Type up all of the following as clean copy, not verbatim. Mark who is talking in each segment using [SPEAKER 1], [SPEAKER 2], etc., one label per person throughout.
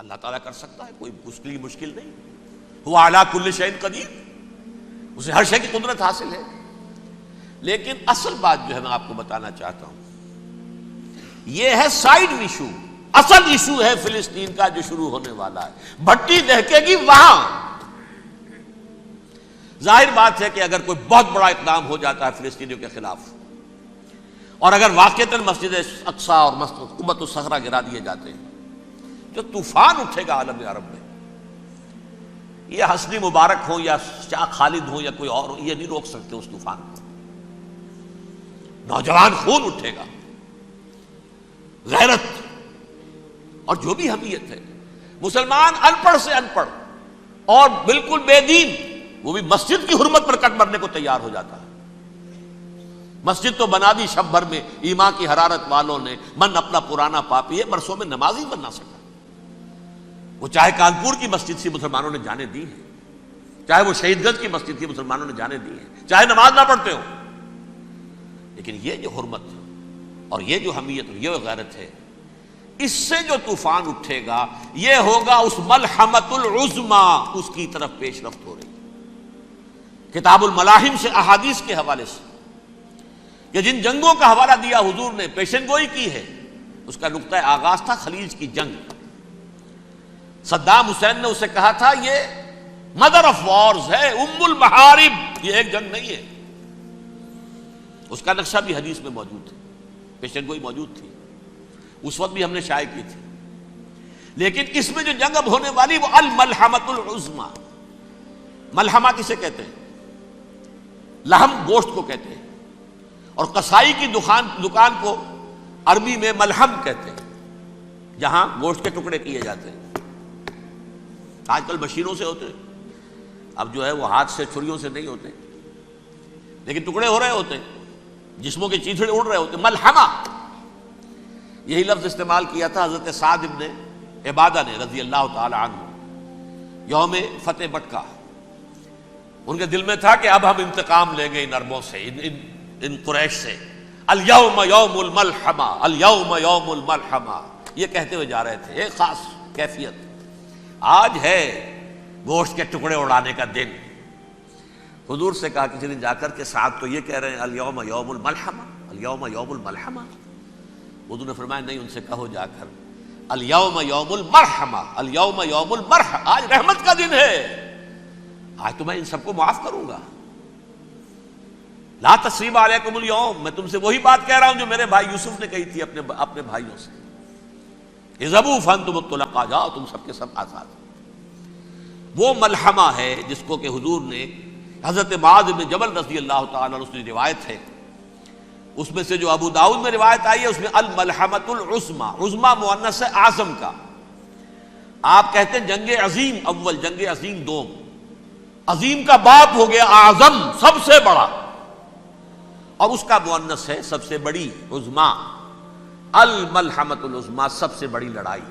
[SPEAKER 1] اللہ تعالیٰ کر سکتا ہے، کوئی اس کے لیے مشکل نہیں. ہوا علی کل شیء قدیر، اسے ہر شے کی قدرت حاصل ہے. لیکن اصل بات جو ہے میں آپ کو بتانا چاہتا ہوں، یہ ہے سائیڈ ایشو. اصل ایشو ہے فلسطین کا جو شروع ہونے والا ہے. بھٹی دہکے گی وہاں. ظاہر بات ہے کہ اگر کوئی بہت بڑا اقدام ہو جاتا ہے فلسطینیوں کے خلاف، اور اگر واقعتاً مسجد اقصی اور قبۃ الصخرہ گرا دیے جاتے ہیں، جو طوفان اٹھے گا عالم عرب میں، یہ حسنی مبارک ہوں یا شاہ خالد ہوں یا کوئی اور ہو، یہ نہیں روک سکتے اس طوفان کو. نوجوان خون اٹھے گا، غیرت اور جو بھی حمیت ہے. مسلمان ان پڑھ سے ان پڑھ اور بالکل بے دین، وہ بھی مسجد کی حرمت پر کٹ مرنے کو تیار ہو جاتا ہے. مسجد تو بنا دی شب بھر میں ایمان کی حرارت والوں نے، من اپنا پرانا پاپی ہے، برسوں میں نمازی بن نہ سکا. وہ چاہے کانپور کی مسجد سے مسلمانوں نے جانے دی ہیں، چاہے وہ شہید گنج کی مسجد کی مسلمانوں نے جانے دی ہیں، چاہے نماز نہ پڑھتے ہو. لیکن یہ جو حرمت اور یہ جو حمیت اور یہ غیرت ہے، اس سے جو طوفان اٹھے گا یہ ہوگا اس ملحمۃ العظمی، اس کی طرف پیش رفت ہو رہی. کتاب الملاحم سے احادیث کے حوالے سے کہ جن جنگوں کا حوالہ دیا حضور نے، پیشن گوئی کی ہے، اس کا نقطہ آغاز تھا خلیج کی جنگ. صدام حسین نے اسے کہا تھا یہ مدر آف وارز ہے، ام المحارب، یہ ایک جنگ نہیں ہے. اس کا نقشہ بھی حدیث میں موجود ہے، پیشن گوئی موجود تھی، اس وقت بھی ہم نے شائع کی تھی. لیکن اس میں جو جنگ اب ہونے والی وہ الملحمۃ العظمی. ملحمہ کسے کہتے ہیں؟ لحم گوشت کو کہتے ہیں، اور قصائی کی دکان کو عربی میں ملحم کہتے ہیں، جہاں گوشت کے ٹکڑے کیے جاتے ہیں. آج کل مشینوں سے ہوتے ہیں، اب جو ہے وہ ہاتھ سے چھریوں سے نہیں ہوتے، لیکن ٹکڑے ہو رہے ہوتے ہیں، جسموں کے چیتھڑے اڑ رہے ہوتے ہیں. ملحمہ، یہی لفظ استعمال کیا تھا حضرت سعد ابن عبادہ نے رضی اللہ تعالی عنہ یوم فتح مکہ. ان کے دل میں تھا کہ اب ہم انتقام لیں گے ان عربوں سے، ان قریش سے. الیوم یوم الملحمہ، الیوم یوم الملحمہ، یہ کہتے ہوئے جا رہے تھے. ایک خاص کیفیت، آج ہے گوشت کے ٹکڑے اڑانے کا دن. حضور سے کہا کسی دن جا کر کے سعد تو یہ کہہ رہے ہیں الیوم یوم الملحمہ، الیوم یوم الملحمہ. حضور نے فرمایا نہیں، ان سے کہو جا کر الیوم یوم المرحمہ، الیوم یوم المرحمہ، آج رحمت کا دن ہے، آج تو میں ان سب کو معاف کروں گا. لا تثریب علیکم اليوم، میں تم سے وہی بات کہہ رہا ہوں جو میرے بھائی یوسف نے کہی تھی اپنے بھائیوں سے، اذهبوا فانتم الطلقاء، جاؤ تم سب کے سب آزاد. وہ ملحمہ ہے جس کو کہ حضور نے حضرت معاذ بن جبل رضی اللہ تعالیٰ عنہ، اس کی روایت ہے، اس میں سے جو ابو داؤد میں روایت آئی ہے اس میں الملحمۃ العظمی، عظمی مؤنث ہے اعظم کا. آپ کہتے ہیں جنگ عظیم اول، جنگ عظیم دوم، عظیم کا باپ ہو گیا اعظم، سب سے بڑا، اور اس کا مؤنث ہے سب سے بڑی، عظمی. الملحمۃ العظمی، سب سے بڑی لڑائی.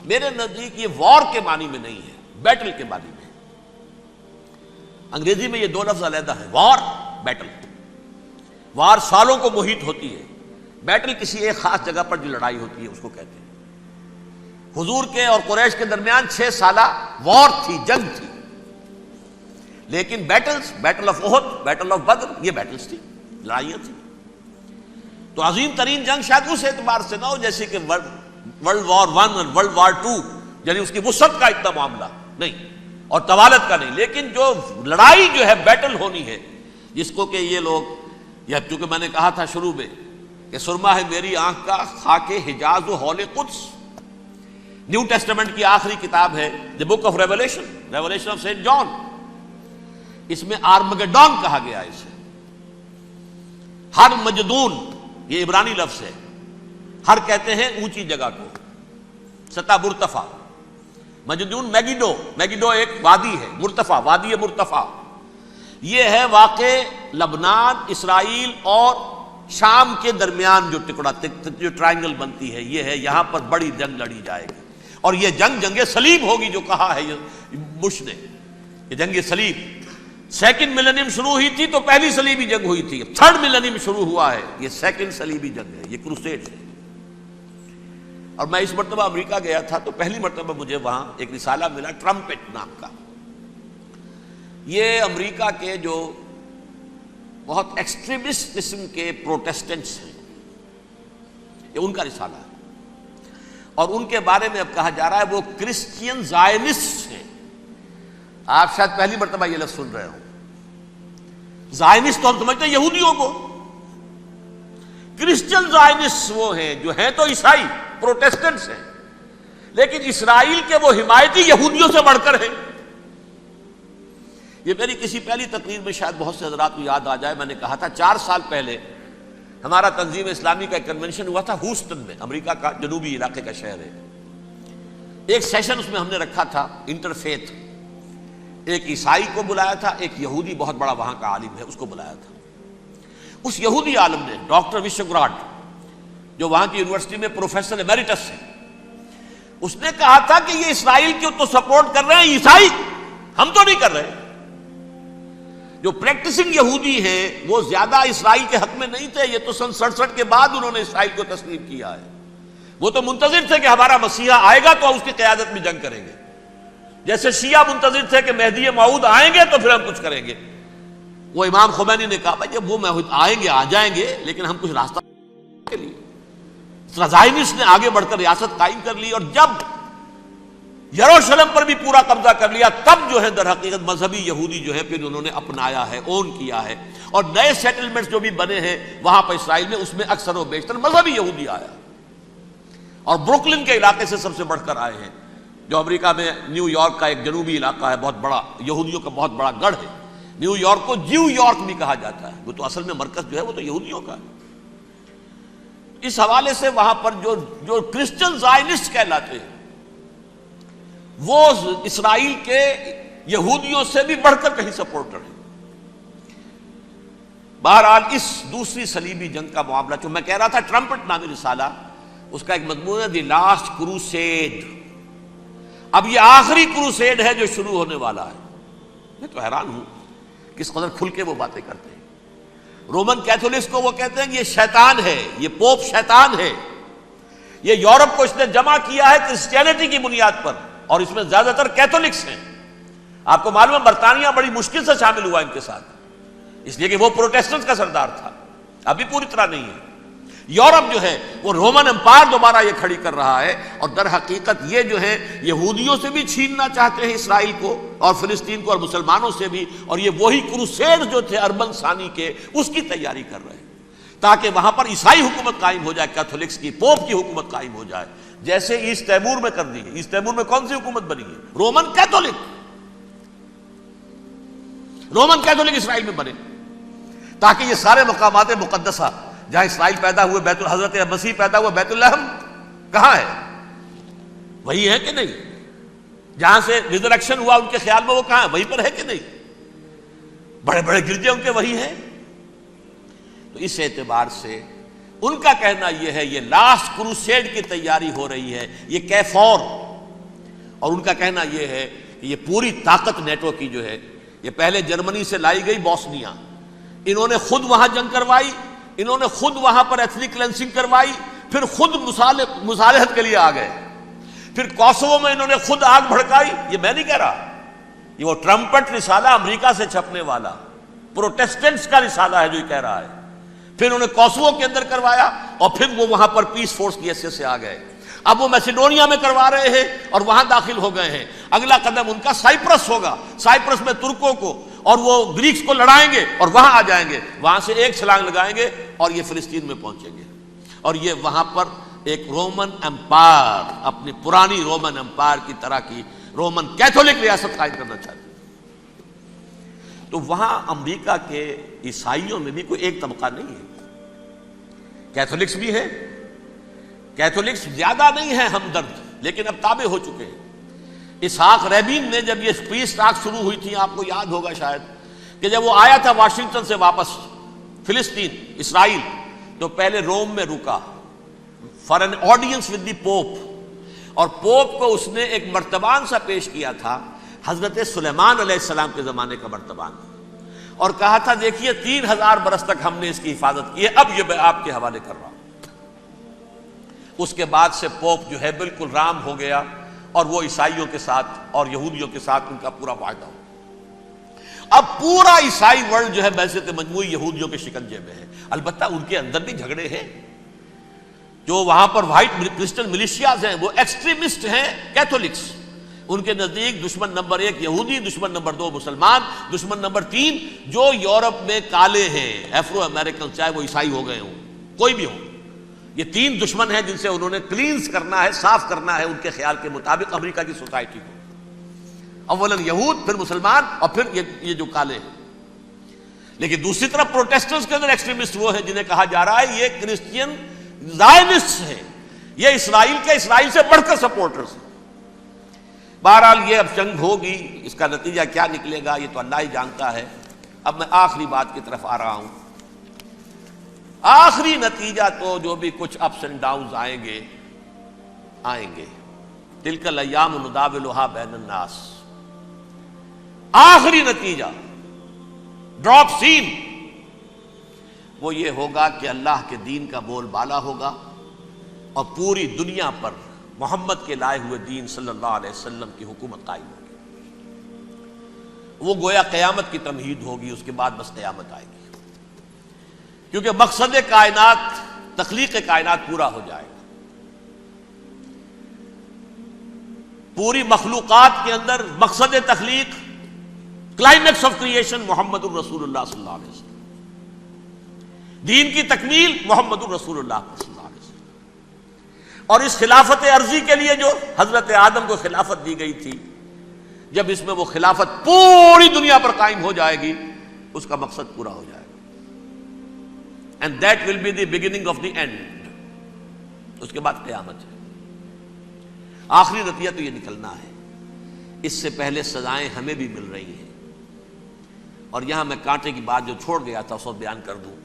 [SPEAKER 1] میرے نزدیک یہ وار کے معنی میں نہیں ہے، بیٹل کے معنی میں. انگریزی میں یہ دو لفظ علیحدہ ہیں، وار، بیٹل. وار سالوں کو محیط ہوتی ہے، بیٹل کسی ایک خاص جگہ پر جو لڑائی ہوتی ہے اس کو کہتے ہیں. حضور کے اور قریش کے درمیان 6 سالہ وار تھی، جنگ تھی. لیکن battles, battle of Uhud, battle of Badr, یہ بیٹلز تھی، لڑائیاں تھیں. تو عظیم ترین جنگ شاید اس اعتبار سے نہ ہو جیسے کہ ورلڈ وار 1 اور ورلڈ وار 2، یعنی اس کی وسعت کا اتنا معاملہ نہیں اور طوالت کا نہیں. لیکن جو لڑائی جو ہے بیٹل ہونی ہے، جس کو کہ یہ لوگ، یا چونکہ میں نے کہا تھا شروع میں کہ سرما ہے میری آنکھ کا خاک حجاز و حول قدس. نیو ٹیسٹمنٹ کی آخری کتاب ہے the book of revelation, revelation of saint John. اس میں آرمگڈون کہا گیا ہے اسے. ہر مجدون، یہ عبرانی لفظ ہے. ہر کہتے ہیں اونچی جگہ کو، سطح مرتفع. مجدون میگیڈو، میگیڈو ایک وادی ہے، مرتفع، وادی مرتفع. یہ ہے واقع لبنان، اسرائیل اور شام کے درمیان جو ٹکڑا، جو ٹرائنگل بنتی ہے، یہ ہے. یہاں پر بڑی جنگ لڑی جائے گی، اور یہ جنگ صلیب ہوگی جو کہا ہے بش نے، یہ جنگ صلیب. سیکنڈ ملینیم شروع ہوئی تھی تو پہلی صلیبی جنگ ہوئی تھی، تھرڈ ملینیم شروع ہوا ہے، یہ سیکنڈ صلیبی جنگ ہے، یہ کروسیڈ ہے. اور میں اس مرتبہ امریکہ گیا تھا تو پہلی مرتبہ مجھے وہاں ایک رسالہ ملا ٹرمپٹ نام کا. یہ امریکہ کے جو بہت ایکسٹریمسٹ قسم کے پروٹیسٹنٹس ہیں، یہ ان کا رسالہ ہے، اور ان کے بارے میں اب کہا جا رہا ہے وہ کرسچین زائنسٹ ہیں. آپ شاید پہلی مرتبہ یہ لفظ سن رہے ہوں. زائنسٹ تو ہم سمجھتے ہیں یہودیوں کو، کرسچین زائنسٹ وہ ہیں جو ہیں تو عیسائی پروٹیسٹنٹس ہیں، لیکن اسرائیل کے وہ حمایتی یہودیوں سے بڑھ کر ہیں. یہ میری کسی پہلی تقریر میں شاید بہت سے حضرات کو یاد آ جائے، میں نے کہا تھا 4 سال پہلے ہمارا تنظیم اسلامی کا ایک کنونشن ہوا تھا ہوسٹن میں، امریکہ کا جنوبی علاقے کا شہر ہے. ایک سیشن اس میں ہم نے رکھا تھا انٹرفیتھ، ایک عیسائی کو بلایا تھا، ایک یہودی بہت بڑا وہاں کا عالم ہے اس کو بلایا تھا. اس یہودی عالم نے ڈاکٹر وشوگراڈ، جو وہاں کی یونیورسٹی میں پروفیسر ایمیریٹس ہے، اس نے کہا تھا کہ یہ اسرائیل کو تو سپورٹ کر رہے ہیں عیسائی، ہم تو نہیں کر رہے. جو پریکٹسنگ یہودی ہیں وہ زیادہ اسرائیل کے حق میں نہیں تھے، یہ تو سن 67 کے بعد انہوں نے اسرائیل کو تسلیم کیا ہے. وہ تو منتظر تھے کہ ہمارا مسیحا آئے گا تو اس کی قیادت میں جنگ کریں گے، جیسے شیعہ منتظر تھے کہ مہدی موعود آئیں گے تو پھر ہم کچھ کریں گے. وہ امام خمینی نے کہا بھائی جب وہ آئیں گے آ جائیں گے، لیکن ہم کچھ راستہ کے لیے. زائنسٹ نے آگے بڑھ کر ریاست قائم کر لی، اور جب یروشلم پر بھی پورا قبضہ کر لیا تب جو ہے در حقیقت مذہبی یہودی جو ہے پھر انہوں نے اپنایا ہے، اون کیا ہے، اور نئے سیٹلمنٹس جو بھی بنے ہیں وہاں پر اسرائیل میں اس میں اکثر و بیشتر مذہبی یہودی آیا، اور بروکلن کے علاقے سے سب سے بڑھ کر آئے ہیں، جو امریکہ میں نیو یارک کا ایک جنوبی علاقہ ہے، بہت بڑا یہودیوں کا بہت بڑا گڑھ ہے. نیو یارک کو جیو یارک بھی کہا جاتا ہے، وہ تو اصل میں مرکز جو ہے وہ تو یہودیوں کا ہے. اس حوالے سے وہاں پر جو کرسچن زائنسٹ کہلاتے ہیں وہ اسرائیل کے یہودیوں سے بھی بڑھ کر کہیں سپورٹر ہیں. بہرحال اس دوسری صلیبی جنگ کا معاملہ جو میں کہہ رہا تھا، ٹرمپٹ نامی رسالہ، اس کا ایک مضمون ہے دی لاسٹ کروسیڈ. اب یہ آخری کروسیڈ ہے جو شروع ہونے والا ہے. میں تو حیران ہوں کس قدر کھل کے وہ باتیں کرتے ہیں. رومن کیتھولکس کو وہ کہتے ہیں کہ یہ شیطان ہے، یہ پوپ شیطان ہے، یہ یورپ کو اس نے جمع کیا ہے کرسچینٹی کی بنیاد پر، اور اس میں زیادہ تر کیتھولکس ہیں. آپ کو معلوم ہے برطانیہ بڑی مشکل سے شامل ہوا ان کے ساتھ، اس لیے کہ وہ پروٹیسٹنٹس کا سردار تھا، ابھی پوری طرح نہیں ہے. یورپ جو ہے وہ رومن امپائر دوبارہ یہ کھڑی کر رہا ہے، اور در حقیقت یہ جو ہے یہودیوں سے بھی چھیننا چاہتے ہیں اسرائیل کو اور فلسطین کو، اور مسلمانوں سے بھی، اور یہ وہی کروسیڈ جو تھے اربن ثانی کے اس کی تیاری کر رہے ہیں تاکہ وہاں پر عیسائی حکومت قائم ہو جائے، کیتھولکس کی، پوپ کی حکومت قائم ہو جائے، جیسے ایسٹ تیمور میں کر دی ہے. ایسٹ تیمور میں کون سی حکومت بنی ہے؟ Roman Catholic. رومن کیتھولک اسرائیل میں بنے تاکہ یہ سارے مقامات مقدسہ جہاں اسرائیل پیدا ہوئے، حضرت مسیح پیدا ہوا، بیت الحم کہاں ہے؟ وہی ہے کہ نہیں؟ جہاں سے ریزریکشن ہوا ان کے خیال میں وہ کہاں ہے؟ وہیں پر ہے کہ نہیں؟ بڑے بڑے گرجے ان کے وہی ہیں. تو اس اعتبار سے ان کا کہنا یہ ہے یہ لاسٹ کروسیڈ کی تیاری ہو رہی ہے، یہ کیفور. اور ان کا کہنا یہ ہے کہ یہ پوری طاقت نیٹو کی جو ہے، یہ پہلے جرمنی سے لائی گئی بوسنیا، انہوں نے خود وہاں جنگ کروائی، انہوں نے خود وہاں پر ایتھنک کلینسنگ کروائی، پھر خود مصالحت کے لیے آ گئے، پھر کوسوو میں انہوں نے خود آگ بھڑکائی. یہ میں نہیں کہہ رہا، یہ وہ ٹرمپٹ رسالہ امریکہ سے چھپنے والا پروٹیسٹنٹس کا رسالہ ہے جو یہ کہہ رہا ہے. پھر انہوں نے کوسوو کے اندر کروایا، اور پھر وہ وہاں پر پیس فورس کی حیثیت سے آ گئے. اب وہ میسیڈونیا میں کروا رہے ہیں اور وہاں داخل ہو گئے ہیں. اگلا قدم ان کا سائپرس ہوگا، سائپرس میں ترکوں کو اور وہ گریکس کو لڑائیں گے اور وہاں آ جائیں گے، وہاں سے ایک چھلانگ لگائیں گے اور یہ فلسطین میں پہنچیں گے، اور یہ وہاں پر ایک رومن امپائر، اپنی پرانی رومن امپائر کی طرح کی رومن کیتھولک ریاست قائم کرنا چاہتے ہیں. تو وہاں امریکہ کے عیسائیوں میں بھی کوئی ایک طبقہ نہیں ہے، کیتھولکس بھی ہے. کیتھولکس زیادہ نہیں ہے ہمدرد، لیکن اب تابع ہو چکے ہیں. اسحاق ریبین نے جب یہ پیس ٹاک شروع ہوئی تھی، آپ کو یاد ہوگا شاید کہ جب وہ آیا تھا واشنگٹن سے واپس فلسطین اسرائیل، تو پہلے روم میں رکا for an audience with the pope, اور پوپ کو اس نے ایک مرتبان سا پیش کیا تھا، حضرت سلیمان علیہ السلام کے زمانے کا مرتبان، اور کہا تھا دیکھیے 3000 برس تک ہم نے اس کی حفاظت کی ہے، اب یہ میں آپ کے حوالے کر رہا ہوں. اس کے بعد سے پوپ جو ہے بالکل رام ہو گیا، اور وہ عیسائیوں کے ساتھ اور یہودیوں کے ساتھ ان کا پورا معاہدہ ہو۔ اب پورا عیسائی ورلڈ جو ہے بعثت مجموعی یہودیوں کے شکنجے میں ہے۔ البتہ ان کے اندر بھی جھگڑے ہیں، جو وہاں پر وائٹ کرسچن ملیشیاز ہیں وہ ایکسٹریمسٹ ہیں کیتھولکس، ان کے نزدیک دشمن نمبر 1 یہودی، دشمن نمبر 2 مسلمان، دشمن نمبر 3 جو یورپ میں کالے ہیں، ایفرو امریکن، چاہے وہ عیسائی ہو گئے ہوں، کوئی بھی ہو۔ یہ 3 دشمن ہیں جن سے انہوں نے کلینز کرنا ہے، صاف کرنا ہے ان کے خیال کے مطابق امریکہ کی سوسائٹی کو۔ اولاً یہود، پھر مسلمان، اور پھر یہ جو کالے ہیں۔ لیکن دوسری طرف پروٹیسٹنٹس کے اندر ایکسٹریمسٹ وہ ہیں جنہیں کہا جا رہا ہے یہ کرسچین زائنسٹ ہیں، یہ اسرائیل سے بڑھ کر سپورٹرز ہیں۔ بہرحال یہ اب جنگ ہوگی، اس کا نتیجہ کیا نکلے گا یہ تو اللہ ہی جانتا ہے۔ اب میں آخری بات کی طرف آ رہا ہوں۔ آخری نتیجہ تو جو بھی کچھ اپس اینڈ ڈاؤنز آئیں گے، تلک الایام نداولھا بین الناس، آخری نتیجہ ڈراپ سین وہ یہ ہوگا کہ اللہ کے دین کا بول بالا ہوگا، اور پوری دنیا پر محمد کے لائے ہوئے دین صلی اللہ علیہ وسلم کی حکومت قائم ہوگی۔ وہ گویا قیامت کی تمہید ہوگی، اس کے بعد بس قیامت آئے گی، کیونکہ مقصد کائنات، تخلیق کائنات پورا ہو جائے گا۔ پوری مخلوقات کے اندر مقصد تخلیق، کلائمیکس آف کریشن محمد الرسول اللہ صلی اللہ علیہ وسلم، دین کی تکمیل محمد الرسول اللہ صلی اللہ علیہ وسلم۔ اور اس خلافت عرضی کے لیے جو حضرت آدم کو خلافت دی گئی تھی، جب اس میں وہ خلافت پوری دنیا پر قائم ہو جائے گی، اس کا مقصد پورا ہو جائے گا۔ And that will be the beginning of the end۔ اس کے بعد قیامت ہے۔ آخری نتیجہ تو یہ نکلنا ہے۔ اس سے پہلے سزائیں ہمیں بھی مل رہی ہیں، اور یہاں میں کانٹے کی بات جو چھوڑ گیا تھا اس وقت بیان کر دوں۔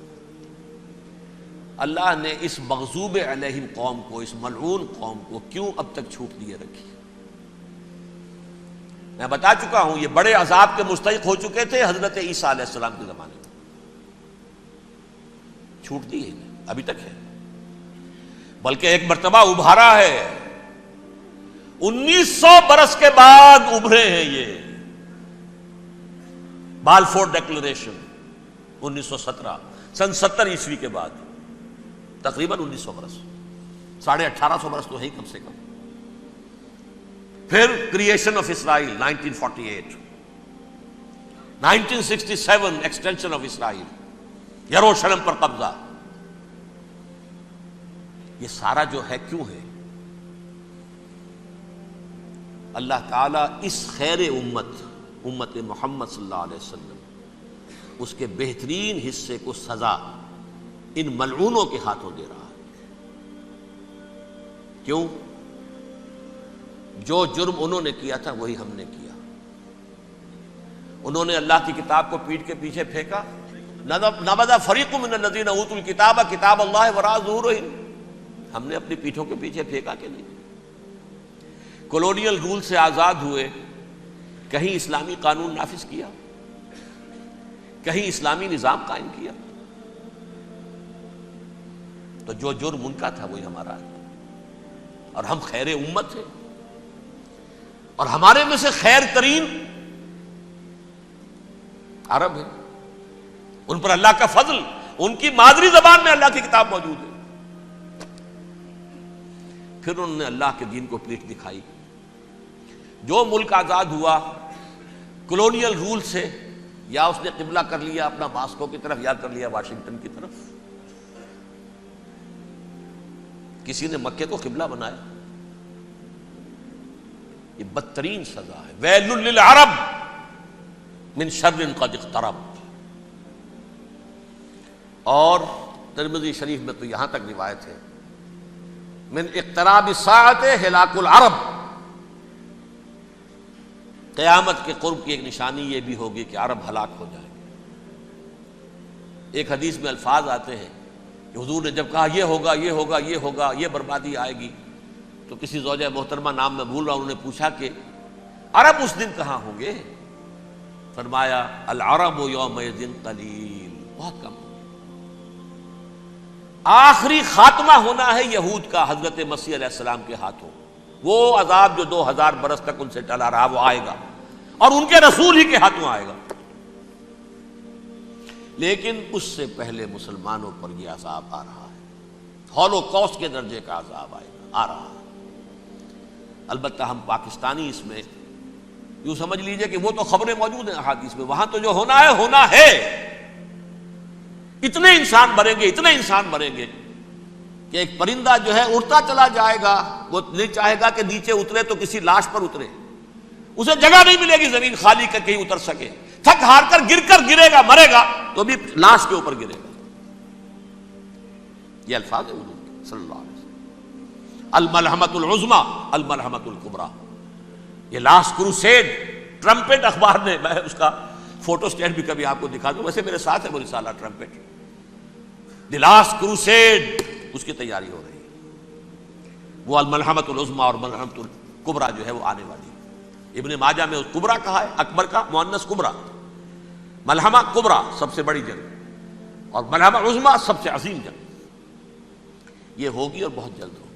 [SPEAKER 1] اللہ نے اس مغضوب علیہم قوم کو، اس ملعون قوم کو کیوں اب تک چھوٹ دیے رکھی؟ میں بتا چکا ہوں یہ بڑے عذاب کے مستحق ہو چکے تھے حضرت عیسیٰ علیہ السلام کے زمانے میں، چھوٹ دی ہے ابھی تک ہے، بلکہ ایک مرتبہ ابھارا ہے۔ 1900 برس کے بعد ابھرے ہیں یہ، بالفور ڈیکلریشن 1917، سن 70 عیسوی کے بعد، تقریباً 1900 برس، 1850 برس تو ہے ہی کم سے کم۔ پھر creation of Israel 1948، 1967 extension of Israel, یروشلم پر قبضہ۔ یہ سارا جو ہے کیوں ہے؟ اللہ تعالیٰ اس خیر امت محمد صلی اللہ علیہ وسلم، اس کے بہترین حصے کو سزا ان ملعونوں کے ہاتھوں دے رہا ہے۔ کیوں؟ جو جرم انہوں نے کیا تھا وہی ہم نے کیا۔ انہوں نے اللہ کی کتاب کو پیٹھ کے پیچھے پھینکا، نبذ فریق من الذین اوتوا الکتاب کتاب اللہ وراء ظہورہم، ہم نے اپنی پیٹھوں کے پیچھے پھینکا کہ نہیں؟ کولونیل رول سے آزاد ہوئے، کہیں اسلامی قانون نافذ کیا، کہیں اسلامی نظام قائم کیا؟ تو جو جرم ان کا تھا وہی ہمارا ہے، اور ہم خیر امت ہیں، اور ہمارے میں سے خیر ترین عرب ہیں، ان پر اللہ کا فضل، ان کی مادری زبان میں اللہ کی کتاب موجود ہے۔ پھر انہوں نے اللہ کے دین کو پیٹھ دکھائی۔ جو ملک آزاد ہوا کولونیل رول سے، یا اس نے قبلہ کر لیا اپنا ماسکو کی طرف، یا کر لیا واشنگٹن کی طرف، کسی نے مکے کو قبلہ بنایا، یہ بدترین سزا ہے۔ ویل للعرب من شر قد اقترب۔ اور ترمذی شریف میں تو یہاں تک روایت ہے، من اقتراب الساعۃ ہلاک العرب، قیامت کے قرب کی ایک نشانی یہ بھی ہوگی کہ عرب ہلاک ہو جائیں گے۔ ایک حدیث میں الفاظ آتے ہیں کہ حضور نے جب کہا یہ ہوگا یہ ہوگا یہ ہوگا، یہ بربادی آئے گی، تو کسی زوجہ محترمہ نام میں بھول رہا ہوں، انہوں نے پوچھا کہ عرب اس دن کہاں ہوں گے؟ فرمایا العرب یومئذ قلیل، بہت کم۔ آخری خاتمہ ہونا ہے یہود کا حضرت مسیح علیہ السلام کے ہاتھوں. وہ عذاب جو 2000 برس تک ان سے ٹلا رہا وہ آئے گا اور ان کے رسول ہی کے ہاتھوں آئے گا. لیکن اس سے پہلے مسلمانوں پر یہ عذاب آ رہا ہے، ہولوکاسٹ کے درجے کا عذاب آ رہا ہے. البتہ ہم پاکستانی اس میں یوں سمجھ لیجئے کہ وہ تو خبریں موجود ہیں احادیث میں، وہاں تو جو ہونا ہے. اتنے انسان مریں گے کہ ایک پرندہ جو ہے اڑتا چلا جائے گا، وہ نہیں چاہے گا کہ نیچے اترے تو کسی لاش پر اترے، اسے جگہ نہیں ملے گی زمین خالی کر کہیں اتر سکے، تھک ہار کر گرے گا، مرے گا تو بھی لاش کے اوپر گرے گا. یہ الفاظ ہیں حضور کے صلی اللہ علیہ وسلم. الملحمۃ العظمیٰ الملحمۃ الکبریٰ، یہ لاسٹ کروسیڈ. ٹرمپٹ اخبار نے، میں اس کا فوٹو اسٹیٹ بھی کبھی آپ کو دکھا دوں، ویسے میرے ساتھ ہے وہ رسالہ ٹرمپٹ. دی لاسٹ کروسیڈ، اس کی تیاری ہو رہی ہے. وہ الملحمۃ العظمیٰ اور ملحمۃ الکبریٰ جو ہے وہ آنے والی ہے. ابن ماجہ میں کبریٰ کہا ہے، اکبر کا مؤنث کبریٰ. ملحمہ کبریٰ سب سے بڑی جنگ اور ملحمہ عظمیٰ سب سے عظیم جنگ. یہ ہوگی اور بہت جلد ہوگی.